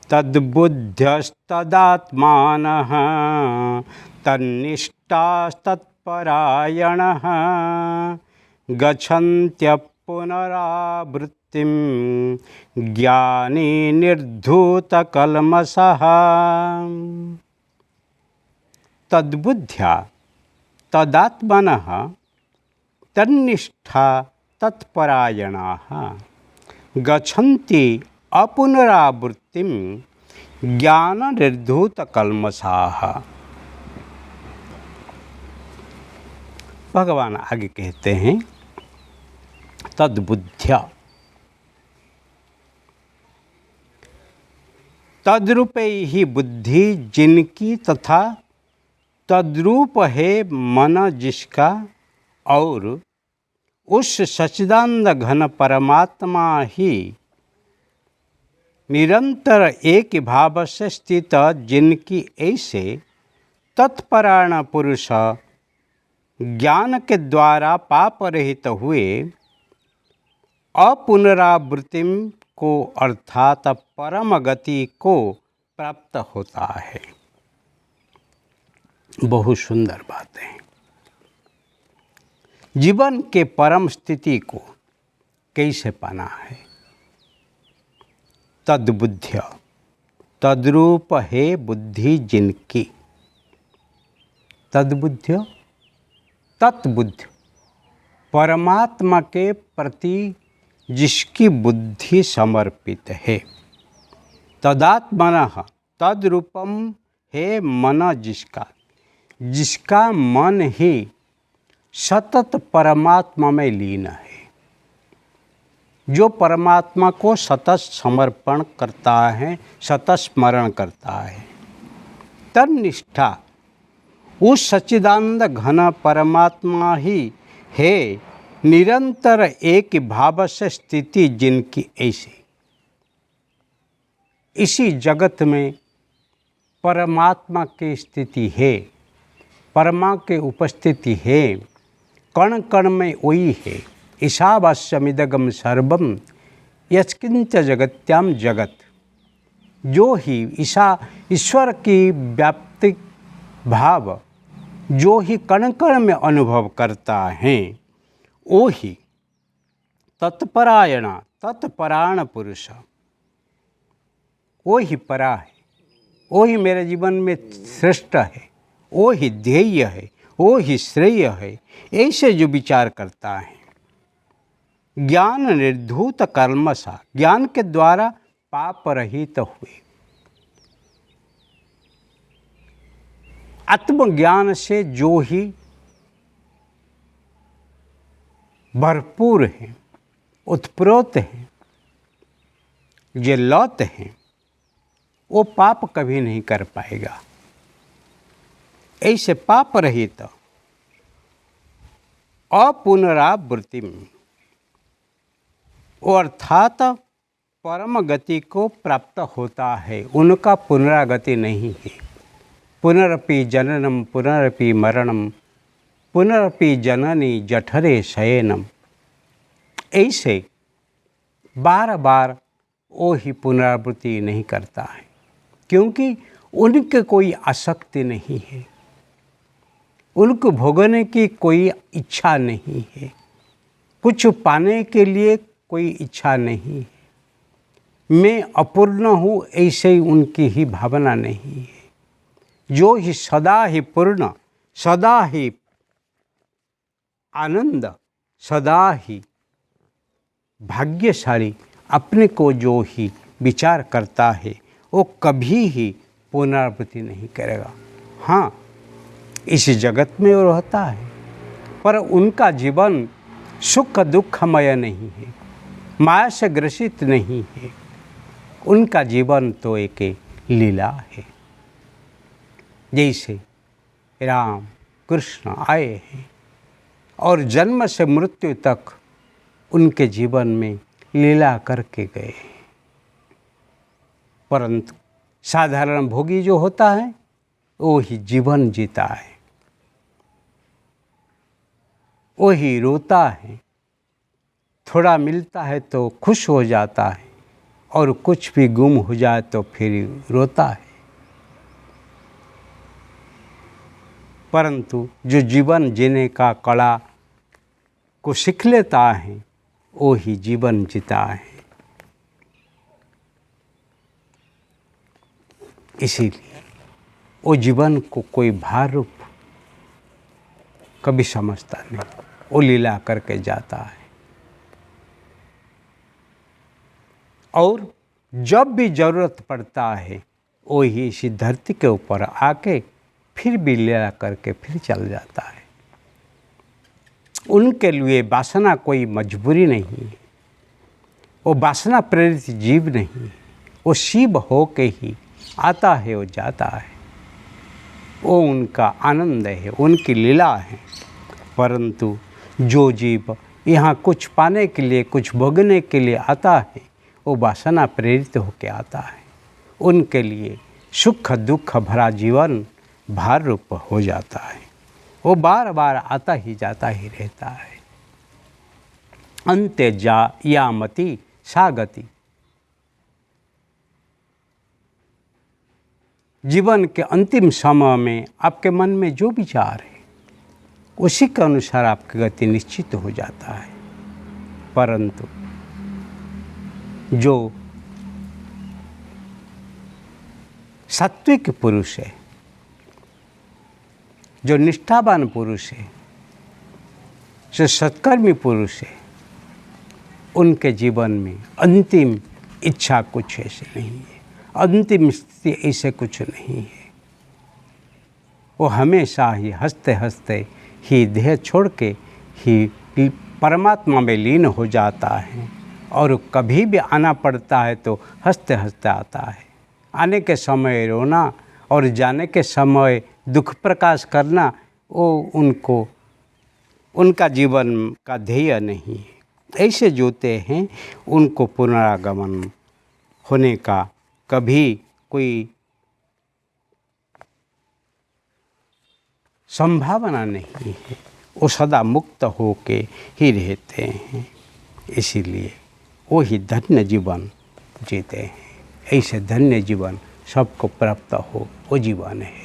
तद्बुद्ध्यस्तदात्मानः तन्निष्ठास्तत्परायणः गच्छन्त्यः पुनरावृत्तिं ज्ञानी निर्धूतकल्मषः। तद्बुद्ध्या तदात्मनः तन्निष्ठा तत्परायणाः गच्छन्ति अपुनरावृत्तिं ज्ञान निर्धूतकल्मषाः। भगवान आगे कहते हैं तद्बुद्ध्या तद्रूपै ही बुद्धि जिनकी तथा तद्रूप है मन जिसका और उस सच्चिदानंद घन परमात्मा ही निरंतर एक भाव से स्थित जिनकी ऐसे तत्परायण पुरुष ज्ञान के द्वारा पाप रहित हुए अपुनरावृत्ति को अर्थात परम गति को प्राप्त होता है। बहुत सुंदर बात है। जीवन के परम स्थिति को कैसे पाना है? तद्बुद्ध्य तद्रूप है बुद्धि जिनकी। तद्बुद्ध्य तत्बुद्ध परमात्मा के प्रति जिसकी बुद्धि समर्पित है। तदात्मनः तद्रूपम है मन जिसका, जिसका मन ही सतत परमात्मा में लीन है, जो परमात्मा को सतत समर्पण करता है, सतत स्मरण करता है। तन्निष्ठा उस सच्चिदानंद घन परमात्मा ही है निरंतर एक भाव से स्थिति जिनकी ऐसी। इसी जगत में परमात्मा की स्थिति है, परमा के उपस्थिति है, कण कण में वही है। ईशावास्यमिदगम सर्वम यत्किंच जगत्याम जगत। जो ही ईश्वर की व्याप्ति भाव जो ही कण कण में अनुभव करता है, वो ही तत्परायण पुरुष, वो ही परा है, वो ही मेरे जीवन में श्रेष्ठ है, वो ही ध्येय है, वो ही श्रेय है, ऐसे जो विचार करता है। ज्ञान निर्धूत कल्मषा ज्ञान के द्वारा पाप रहित हुए, आत्मज्ञान से जो ही भरपूर हैं, उत्प्रोत हैं, जे लौट हैं, वो पाप कभी नहीं कर पाएगा। ऐसे पाप रहित अपुनरावृत्ति अर्थात परम गति को प्राप्त होता है। उनका पुनरागति नहीं है। पुनरपि जननम पुनरपि मरणम पुनरपि जननी जठरे शयनम। ऐसे बार बार वो ही पुनरावृत्ति नहीं करता है, क्योंकि उनके कोई आसक्ति नहीं है, उनको भोगने की कोई इच्छा नहीं है, कुछ पाने के लिए कोई इच्छा नहीं है। मैं अपूर्ण हूँ ऐसे ही उनकी ही भावना नहीं है। जो ही सदा ही पूर्ण, सदा ही आनंद, सदा ही भाग्यशाली अपने को जो ही विचार करता है, वो कभी ही पुनरावृत्ति नहीं करेगा। हाँ, इस जगत में वो रहता है, पर उनका जीवन सुख दुखमय नहीं है, माया से ग्रसित नहीं है। उनका जीवन तो एक लीला है। जैसे राम कृष्ण आए हैं और जन्म से मृत्यु तक उनके जीवन में लीला करके गए, परंतु साधारण भोगी जो होता है वो ही जीवन जीता है, वो ही रोता है, थोड़ा मिलता है तो खुश हो जाता है और कुछ भी गुम हो जाए तो फिर रोता है। परंतु जो जीवन जीने का कला को सीख लेता है वो ही जीवन जीता है। इसीलिए वो जीवन को कोई भार रूप कभी समझता नहीं, वो लीला करके जाता है। और जब भी ज़रूरत पड़ता है वो ही इसी धरती के ऊपर आके फिर भी लीला करके फिर चल जाता है। उनके लिए वासना कोई मजबूरी नहीं है, वो वासना प्रेरित जीव नहीं है, वो शिव हो के ही आता है, वो जाता है, वो उनका आनंद है, उनकी लीला है। परंतु जो जीव यहाँ कुछ पाने के लिए, कुछ भोगने के लिए आता है, वो वासना प्रेरित होकर आता है। उनके लिए सुख दुख भरा जीवन भार रूप हो जाता है। वो बार बार आता ही जाता ही रहता है। अंत्य जा या मति सा गति। जीवन के अंतिम समय में आपके मन में जो विचार है उसी के अनुसार आपकी गति निश्चित हो जाता है। परंतु जो सात्विक पुरुष है, जो निष्ठावान पुरुष है, जो सत्कर्मी पुरुष है, उनके जीवन में अंतिम इच्छा कुछ ऐसे नहीं है, अंतिम स्थिति ऐसे कुछ नहीं है। वो हमेशा ही हंसते हंसते ही देह छोड़ के ही परमात्मा में लीन हो जाता है। और कभी भी आना पड़ता है तो हंसते हंसते आता है। आने के समय रोना और जाने के समय दुख प्रकाश करना वो उनका जीवन का ध्येय नहीं है। ऐसे जोते हैं उनको पुनरागमन होने का कभी कोई संभावना नहीं है। वो सदा मुक्त होके ही रहते हैं। इसीलिए वो ही धन्य जीवन जीते हैं। ऐसे धन्य जीवन सबको प्राप्त हो वो जीवन है।